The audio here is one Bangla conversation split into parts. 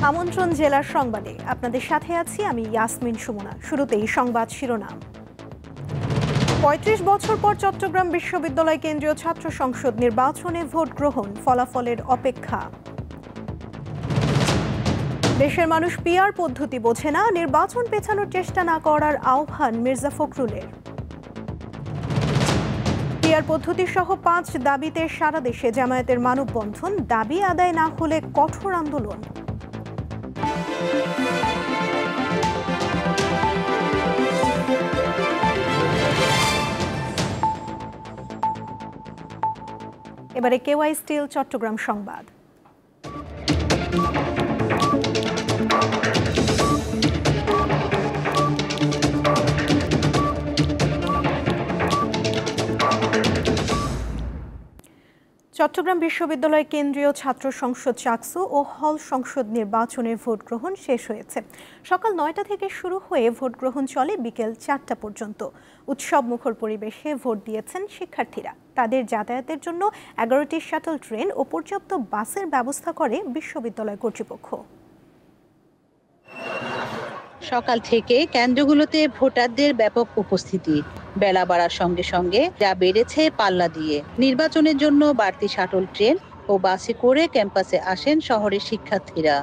আমন্ত্রণ জেলার সংবাদে আপনাদের সাথে আছি আমি ইয়াসমিন সুমনা। শুরুতেই সংবাদ শিরোনাম। ৩৫ বছর পর চট্টগ্রাম বিশ্ববিদ্যালয় কেন্দ্রীয় ছাত্র সংসদ নির্বাচনে ভোট গ্রহণ, ফলাফলের অপেক্ষা। দেশের মানুষ পিআর পদ্ধতি বোঝে না, নির্বাচন পেছানোর চেষ্টা না করার আহ্বান মির্জা ফখরুলের। পিআর পদ্ধতি সহ ৫ দাবিতে সারা দেশে জামায়াতের মানববন্ধন, দাবি আদায় না হলে কঠোর আন্দোলন। এবারে কেওয়াই স্টিল চট্টগ্রাম সংবাদ। চট্টগ্রাম বিশ্ববিদ্যালয় কেন্দ্রীয় ছাত্র সংসদ চাকসু ও হল সংসদ নির্বাচনের ভোট গ্রহণ শেষ হয়েছে। সকাল ৯টা থেকে শুরু হয়ে ভোট গ্রহণ চলে বিকেল ৪টা পর্যন্ত। উৎসব মুখর পরিবেশে ভোট দিয়েছেন শিক্ষার্থীরা। তাদের যাতায়াতের জন্য ১১টি শাটল ট্রেন ও পর্যাপ্ত বাসের ব্যবস্থা করে বিশ্ববিদ্যালয় কর্তৃপক্ষ। সকাল থেকে কেন্দ্রগুলোতে ভোটারদের ব্যাপক উপস্থিতি। বেলা বাড়ার সঙ্গে সঙ্গে যা বেড়েছে পাল্লা দিয়ে। নির্বাচনের জন্য বাড়তি শাটল ট্রেন ও বাসে করে ক্যাম্পাসে আসেন শহরের শিক্ষার্থীরা।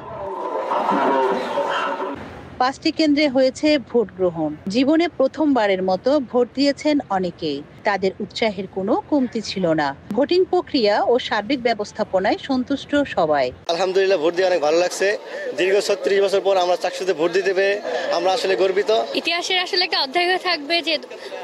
৫টি কেন্দ্রে হয়েছে ভোট গ্রহণ। জীবনে প্রথমবারের মতো ভোট দিয়েছেন অনেকেই। তাদের উৎসাহের কোনো কমতি ছিল না। ভোটিং প্রক্রিয়া ও সার্বিক ব্যবস্থাপনায় সন্তুষ্ট সবাই। আলহামদুলিল্লাহ, ভোট দিয়ে অনেক ভালো লাগছে। দীর্ঘ ৩৬ বছর পর আমরা চাকসুতে ভোট দিতে পেরে আমরা আসলে গর্বিত। ইতিহাসের আসলে একটা অধ্যায় থাকবে যে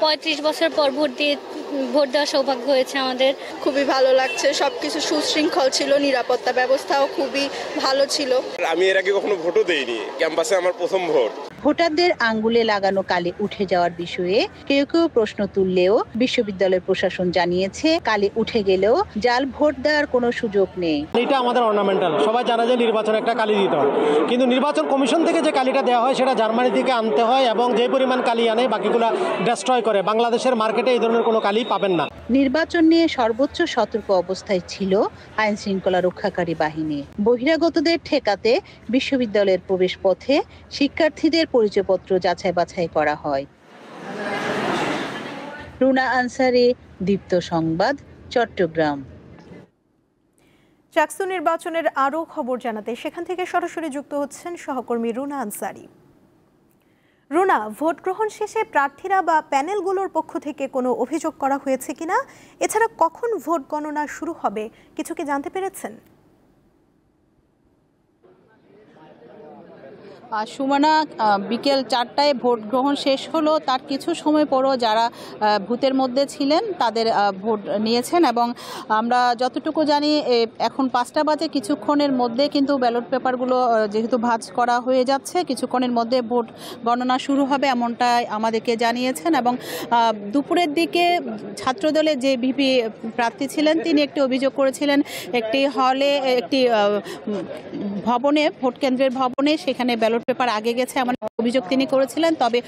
৩৫ বছর পর ভোট দেওয়ার সৌভাগ্য হয়েছে আমাদের। খুবই ভালো লাগছে। সবকিছু সুশৃঙ্খল ছিল, নিরাপত্তা ব্যবস্থাও খুবই ভালো ছিল। আমি এর আগে কখনো ভোটও দেইনি, ক্যাম্পাসে আমার প্রথম ভোট। ভোটারদের আঙ্গুলে লাগানো কালি উঠে যাওয়ার বিষয়ে কেউ কেউ প্রশ্ন তুললেও বিশ্ববিদ্যালয় প্রশাসন জানিয়েছে কালি উঠে গেলেও জাল ভোট দেওয়ার কোনো সুযোগ নেই। এটা আমাদের অর্নামেন্টাল, সবাই জানা যায় নির্বাচনে একটা কালি দিতে হয়, কিন্তু নির্বাচন কমিশন থেকে যে কালিটা দেওয়া হয় সেটা জার্মানি থেকে আনতে হয় এবং যে পরিমাণ কালি আনে বাকিগুলো ডিস্ট্রয় করে। বাংলাদেশের মার্কেটে এই ধরনের কোনো কালি পাবেন না। নির্বাচন নিয়ে সর্বোচ্চ সতর্ক অবস্থায় ছিল আইন শৃঙ্খলা রক্ষাকারী বাহিনী। বহিরাগতদের ঠেকাতে বিশ্ববিদ্যালয়ের প্রবেশ পথে শিক্ষার্থীদের পরিচয়পত্র যাচাই বাছাই করা হয়। রুনা আনসারি, দীপ্ত সংবাদ, চট্টগ্রাম। চাকসু নির্বাচনের আরও খবর জানাতে সেখান থেকে সরাসরি যুক্ত হচ্ছেন সহকর্মী রুনা আনসারি। রুনা, ভোট গ্রহণ শেষে প্রার্থীরা বা প্যানেলগুলোর পক্ষ থেকে কোনো অভিযোগ করা হয়েছে কিনা, এছাড়া কখন ভোট গণনা শুরু হবে কিছু কি জানতে পেরেছেন? সুমনা, বিকেল ৪টায় ভোট গ্রহণ শেষ হলো। তার কিছু সময় পরও যারা বুথের মধ্যে ছিলেন তাদের ভোট নিয়েছেন এবং আমরা যতটুকু জানি এখন ৫টা বাজে। কিছুক্ষণের মধ্যে কিন্তু ব্যালট পেপারগুলো যেহেতু ভাঁজ করা হয়ে যাচ্ছে, কিছুক্ষণের মধ্যে ভোট গণনা শুরু হবে এমনটাই আমাদেরকে জানিয়েছেন। এবং দুপুরের দিকে ছাত্রদলের যে ভিপি প্রার্থী ছিলেন তিনি একটি অভিযোগ করেছিলেন একটি হলে, একটি ভবনে, ভোট কেন্দ্রের ভবনে, সেখানে ব্যালট পেপার আগে গেছে এমন অভিযোগ তিনি করেছিলেন। তবে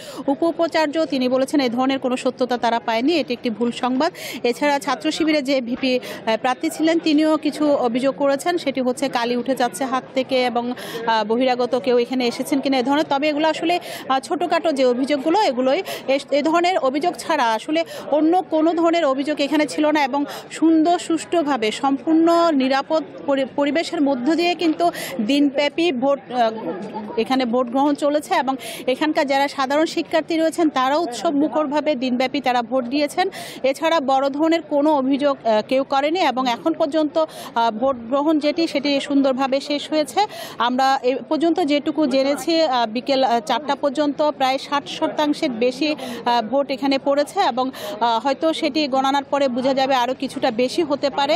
উপাচার্য তিনি বলেছেন এই ধরনের কোনো সত্যতা তারা পায়নি, এটি একটি ভুল সংবাদ। এছাড়া ছাত্র শিবিরে যে ভিপি প্রার্থী ছিলেন তিনিও কিছু অভিযোগ করেছেন, সেটি হচ্ছে কালি উঠে যাচ্ছে হাত থেকে এবং বহিরাগত কেউ এখানে এসেছেন কিনা এ ধরনের। তবে এগুলো আসলে ছোটোখাটো যে অভিযোগগুলো, এগুলোই এ ধরনের অভিযোগ ছাড়া আসলে অন্য কোনো ধরনের অভিযোগ এখানে ছিল না এবং সুন্দর সুষ্ঠুভাবে সম্পূর্ণ নিরাপদ পরিবেশের মধ্য দিয়ে কিন্তু দিনব্যাপী এখানে ভোট গ্রহণ চলেছে এবং এখানকার যারা সাধারণ শিক্ষার্থী রয়েছেন তারাও উৎসব মুখরভাবে দিনব্যাপী তারা ভোট দিয়েছেন। এছাড়া বড় ধরনের কোনো অভিযোগ কেউ করেনি এবং এখন পর্যন্ত ভোট গ্রহণ সেটি সুন্দরভাবে শেষ হয়েছে। আমরা এ পর্যন্ত যেটুকু জেনেছি বিকেল ৪টা পর্যন্ত প্রায় ৬০% বেশি ভোট এখানে পড়েছে এবং হয়তো সেটি গণনার পরে বোঝা যাবে আরও কিছুটা বেশি হতে পারে।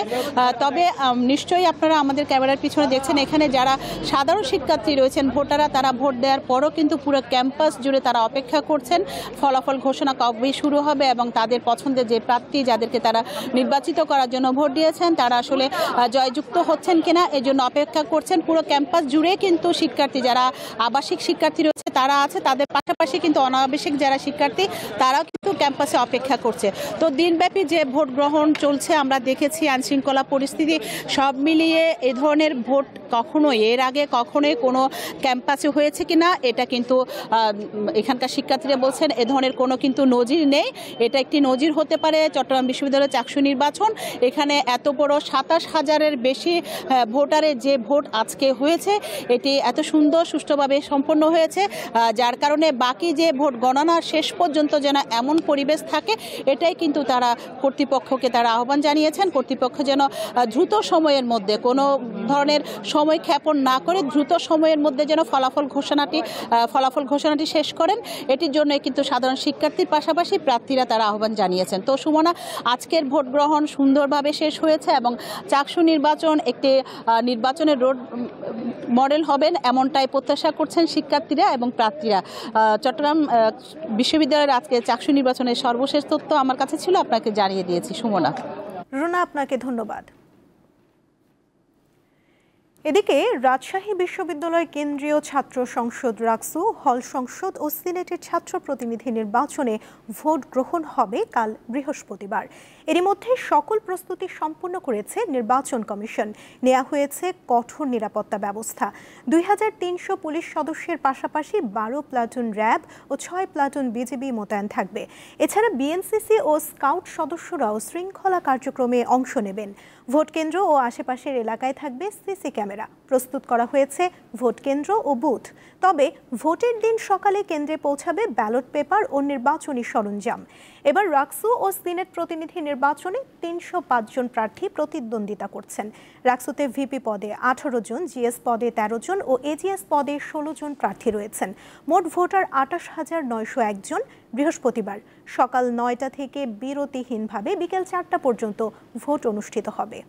তবে নিশ্চয়ই আপনারা আমাদের ক্যামেরার পিছনে দেখছেন এখানে যারা সাধারণ শিক্ষার্থী রয়েছেন ভোটাররা, তারা ভোট দেওয়ার পরও কিন্তু পুরো ক্যাম্পাস জুড়ে তারা অপেক্ষা করছেন ফলাফল ঘোষণা কবে শুরু হবে এবং তাদের পছন্দের যে প্রার্থী যাদেরকে তারা নির্বাচিত করার জন্য ভোট দিয়েছেন তারা আসলে জয়যুক্ত হচ্ছেন কিনা এজন্য অপেক্ষা করছেন। পুরো ক্যাম্পাস জুড়ে কিন্তু শিক্ষার্থী যারা আবাসিক শিক্ষার্থী রয়েছে তারা আছে, তাদের পাশাপাশি কিন্তু অনাবাসিক যারা শিক্ষার্থী তারাও কিন্তু ক্যাম্পাসে অপেক্ষা করছে। তো দিনব্যাপী যে ভোট গ্রহণ চলছে আমরা দেখেছি, আইনশৃঙ্খলা পরিস্থিতি সব মিলিয়ে এ ধরনের ভোট এর আগে কখনোই কোনো ক্যাম্পাসে হয়েছে কিনা এটা কিন্তু এখানকার শিক্ষার্থীরা বলছেন এ ধরনের কোনো কিন্তু নজির নেই। এটা একটি নজির হতে পারে চট্টগ্রাম বিশ্ববিদ্যালয়ের চাকসু নির্বাচন। এখানে এত বড় ২৭,০০০-এর বেশি ভোটারের যে ভোট আজকে হয়েছে এটি এত সুন্দর সুষ্ঠুভাবে সম্পন্ন হয়েছে, যার কারণে বাকি যে ভোট গণনা শেষ পর্যন্ত যেন এমন পরিবেশ থাকে এটাই কিন্তু তারা কর্তৃপক্ষকে তারা আহ্বান জানিয়েছেন। কর্তৃপক্ষ যেন দ্রুত সময়ের মধ্যে কোনো ধরনের সময় ক্ষেপণ না করে দ্রুত সময়ের মধ্যে যেন ফলাফল ঘোষণাটি শেষ করেন, এটির জন্য কিন্তু সাধারণ শিক্ষার্থীর পাশাপাশি প্রার্থীরা তারা আহ্বান জানিয়েছেন। তো সুমনা, আজকের ভোট গ্রহণ সুন্দরভাবে শেষ হয়েছে এবং চাকসু নির্বাচন একটি নির্বাচনের রোড মডেল হবেন এমনটাই প্রত্যাশা করছেন শিক্ষার্থীরা এবং প্রার্থীরা। চট্টগ্রাম বিশ্ববিদ্যালয়ের আজকে চাকসু নির্বাচনের সর্বশেষ তথ্য আমার কাছে ছিল, আপনাকে জানিয়ে দিয়েছি। সুমনা। রুনা, আপনাকে ধন্যবাদ। এদিকে রাজশাহী বিশ্ববিদ্যালয় কেন্দ্রীয় ছাত্র সংসদ রাকসু, হল সংসদ ও সিনেটের ছাত্র প্রতিনিধি নির্বাচনে ভোট গ্রহণ হবে কাল বৃহস্পতিবার। এরই মধ্যে সকল প্রস্তুতি সম্পন্ন করেছে নির্বাচন কমিশন। নেওয়া হয়েছে কঠোর নিরাপত্তা ব্যবস্থা। ২৩০০ পুলিশ সদস্যের পাশাপাশি ১২ প্লাটুন র্যাব ও ৬ প্লাটুন বিজিবি মোতায়েন থাকবে। এছাড়া বিএনসিসি ও স্কাউট সদস্যরাও শৃঙ্খলা কার্যক্রমে অংশ নেবেন। ভোট কেন্দ্র ও আশেপাশের এলাকায় থাকবে সিসি ক্যামেরা। প্রস্তুত করা হয়েছে ভোট কেন্দ্র ও বুথ। তবে ভোটের দিন সকালে কেন্দ্রে পৌঁছাবে ব্যালট পেপার ও নির্বাচনী সরঞ্জাম। এবার রাকসু ও সিনেট প্রতিনিধি নির্বাচনে ৩০৫ জন প্রার্থী প্রতিদ্বন্দ্বিতা করছেন। রাকসুতে ভিপি পদে ১৮ জন, জিএস পদে ১৩ জন ও এজিএস পদে ১৬ জন প্রার্থী রয়েছেন। মোট ভোটার ২৮,৯০১ জন। বৃহস্পতিবার সকাল ৯টা থেকে বিরতিহীনভাবে বিকেল ৪টা পর্যন্ত ভোট অনুষ্ঠিত হবে।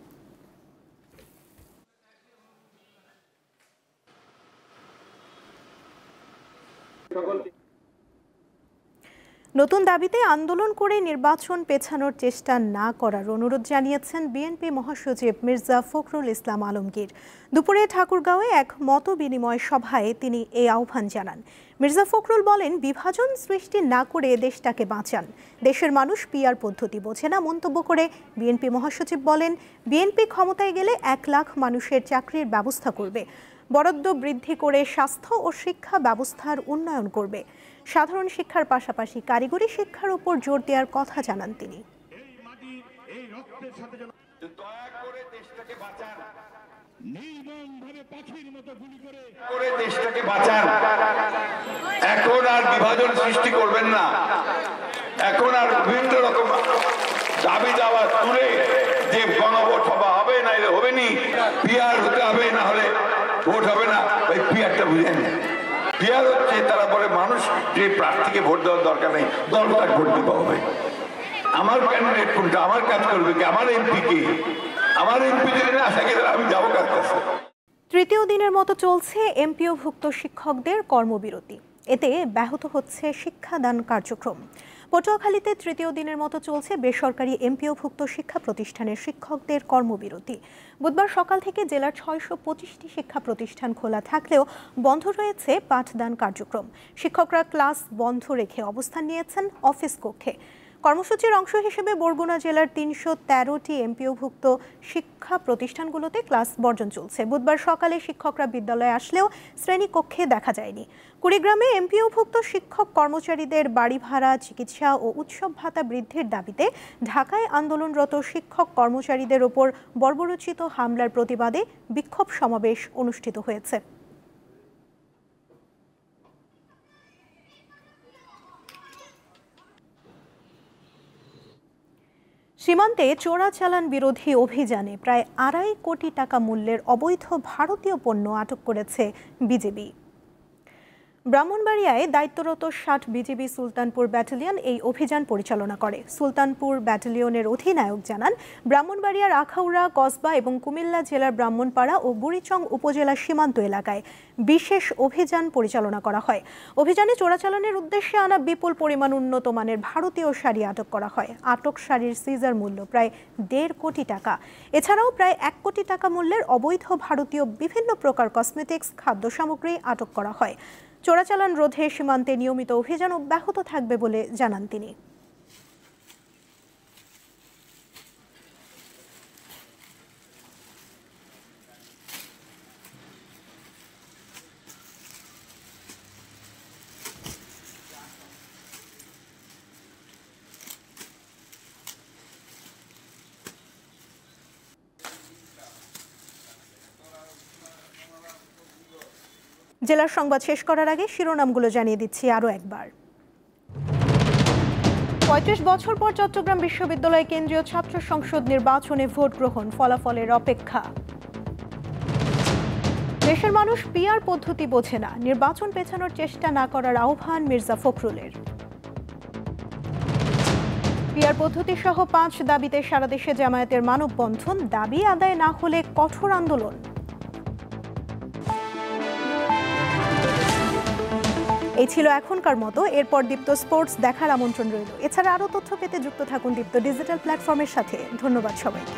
নতুন দাবিতে আন্দোলন করে নির্বাচন পেছানোর চেষ্টা না করার অনুরোধ জানিয়েছেন বিএনপি মহাসচিব মির্জা ফখরুল ইসলাম আলমগীর। দুপুরে ঠাকুরগাঁওয়ে এক মতবিনিময় সভায় তিনি এই আহ্বান জানান। মির্জা ফখরুল বলেন, বিভাজন সৃষ্টি না করে দেশটাকে বাঁচান। দেশের মানুষ পিআর পদ্ধতি বোঝে না মন্তব্য করে বিএনপি মহাসচিব বলেন, বিএনপি ক্ষমতায় গেলে ১ লাখ মানুষের চাকরির ব্যবস্থা করবে, বরাদ্দ বৃদ্ধি করে স্বাস্থ্য ও শিক্ষা ব্যবস্থার উন্নয়ন করবে। সাধারণ শিক্ষার পাশাপাশি কারিগরি শিক্ষার উপর জোর দেওয়ার কথা জানান তিনি। এখন আর বিভাজন সৃষ্টি করবেন না। এখন আর বিভিন্ন রকম দাবি দাওয়া তুলে যে গণভোট হবে না হবে নি, পিআর হতে হবে, না হলে ভোট হবে না। ওই পিআরটা বুঝেন, পিআর হচ্ছে তারা বলে মানুষ যে প্রার্থীকে ভোট দেওয়ার দরকার নেই, দলটাকে ভোট দিতে হবে। আমার ক্যান্ডিডেট কোনটা, আমার কাজ করবে কি, আমার এমপি কে, আমার এমপি যদি না থাকে আমি যাবো কার কাছে। তৃতীয় দিনের মতো চলছে এমপিওভুক্ত শিক্ষকদের কর্মবিরতি। এতে ব্যাহত হচ্ছে শিক্ষাদান কার্যক্রম। পটুয়াখালীতে তৃতীয় দিনের মতো চলছে বেসরকারি এমপিওভুক্ত শিক্ষা প্রতিষ্ঠানের শিক্ষকদের কর্মবিরতি। বুধবার সকাল থেকে জেলার ৬২৫টি শিক্ষা প্রতিষ্ঠান খোলা থাকলেও বন্ধ রয়েছে পাঠদান কার্যক্রম। শিক্ষকরা ক্লাস বন্ধ রেখে অবস্থান নিয়েছেন অফিস কক্ষে। কর্মসূচির অংশ হিসেবে বরগুনা জেলার ৩১৩টি এমপিওভুক্ত শিক্ষা প্রতিষ্ঠানগুলোতে ক্লাস বর্জন চলছে। বুধবার সকালে শিক্ষকরা বিদ্যালয়ে আসলেও শ্রেণীকক্ষে দেখা যায়নি। কুড়িগ্রামে এমপিওভুক্ত শিক্ষক কর্মচারীদের বাড়ি ভাড়া, চিকিৎসা ও উৎসব ভাতা বৃদ্ধির দাবিতে ঢাকায় আন্দোলনরত শিক্ষক কর্মচারীদের ওপর বর্বরোচিত হামলার প্রতিবাদে বিক্ষোভ সমাবেশ অনুষ্ঠিত হয়েছে। সীমান্তে চোরাচালান বিরোধী অভিযানে প্রায় ২.৫ কোটি টাকা মূল্যের অবৈধ ভারতীয় পণ্য আটক করেছে বিজিবি। ব্রাহ্মণবাড়িয়ায় দায়িত্বরত ৬০ বিজিবি সুলতানপুর ব্যাটালিয়ন এই অভিযান পরিচালনা করে। সুলতানপুর ব্যাটালিয়নের অধিনায়ক জানান, ব্রাহ্মণবাড়িয়ার আখাউড়া, কসবা এবং কুমিল্লা জেলার ব্রাহ্মণপাড়া ও বুড়িচং উপজেলা সীমান্ত এলাকায় বিশেষ অভিযান পরিচালনা করা হয়। অভিযানে চোরাচালানের উদ্দেশ্যে আনা বিপুল পরিমাণ উন্নত মানের ভারতীয় শাড়ি আটক করা হয়। আটক শাড়ির সিজার মূল্য প্রায় ১.৫ কোটি টাকা। এছাড়াও প্রায় ১ কোটি টাকা মূল্যের অবৈধ ভারতীয় বিভিন্ন প্রকার কসমেটিক্স, খাদ্য সামগ্রী আটক করা হয়। চোরাচালান রোধে সীমান্তে নিয়মিত অভিযান অব্যাহত থাকবে বলে জানান তিনি। জেলার সংবাদ শেষ করার আগে শিরোনামগুলো জানিয়ে দিচ্ছি আরও একবার। ৩৫ বছর পর চট্টগ্রাম বিশ্ববিদ্যালয় কেন্দ্রীয় ছাত্র সংসদ নির্বাচনে ভোট গ্রহণ, ফলাফলের অপেক্ষা। দেশের মানুষ পিআর পদ্ধতি বোঝে না, নির্বাচন পেছানোর চেষ্টা না করার আহ্বান মির্জা ফখরুলের। পিআর পদ্ধতি সহ ৫ দাবিতে সারা দেশে জামায়াতের মানববন্ধন, দাবি আদায় না হলে কঠোর আন্দোলন। এই ছিল এখনকার মতো, এরপর দীপ্ত স্পোর্টস দেখার আমন্ত্রণ রইল। এছাড়া আরও তথ্য পেতে যুক্ত থাকুন দীপ্ত ডিজিটাল প্ল্যাটফর্মের সাথে। ধন্যবাদ সবাইকে।